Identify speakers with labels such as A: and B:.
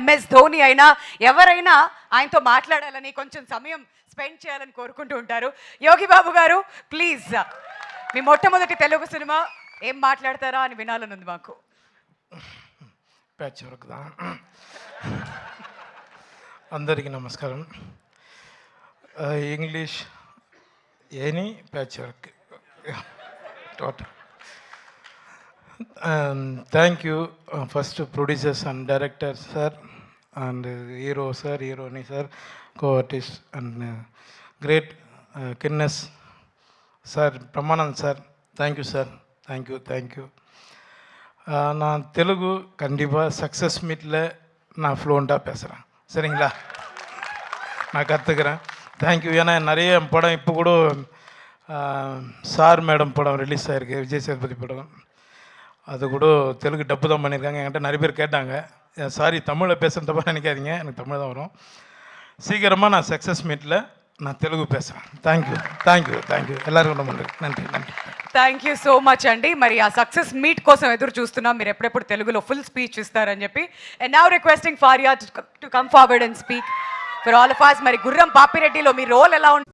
A: MS Dhoni అయినా ఎవరైనా ఆయనతో మాట్లాడాలని కొంచెం సమయం స్పెండ్ చేయాలని కోరుకుంటూ ఉంటారు. యోగి బాబు గారు ప్లీజ్ మీ మొట్టమొదటి తెలుగు సినిమా ఏం మాట్లాడతారా అని వినాలని ఉంది మాకు.
B: ప్యాచ్ వర్క్ దా. అందరికీ నమస్కారం. ఇంగ్లీష్ ఏని patch work total. Thank you first to producers and directors sir and hero sir, heroine sir, co-artist and great Kinnes sir, Pramanand sir, thank you sir, thank you. நான் தெலுங்கு கண்டிப்பாக success மீட்டில் நான் ஃப்ளூவெண்ட்டாக பேசுகிறேன், சரிங்களா? நான் கற்றுக்கிறேன். தேங்க்யூ. ஏன்னா நிறைய படம் இப்போ கூட சார் மேடம் படம் ரிலீஸ் ஆகிருக்கு, விஜய் சேதுபதி படம். அது கூட தெலுங்கு டப்பு தான் பண்ணியிருக்காங்க. என்கிட்ட நிறைய பேர் கேட்டாங்க, சாரி தமிழில் பேசுகிற தப்பாக நினைக்காதீங்க, எனக்கு தமிழ் தான் வரும். சீக்கிரமாக நான் சக்ஸஸ் மீட்டில் நான் தெலுங்கு பேசுகிறேன். థ్యాంక్ యూ எல்லாருக்கும் நன்றி.
A: థ్యాంక్ యూ సో మచ్ అండి. మరి ఆ సక్సెస్ మీట్ కోసం ఎదురు చూస్తున్నాం. మీరు ఎప్పుడెప్పుడు తెలుగులో ఫుల్ స్పీచ్ ఇస్తారని చెప్పి. And now requesting Faria to come forward and speak for all of us. మరి గుర్రం పాపిరెడ్డిలో మీ రోల్ ఎలా ఉంటుంది?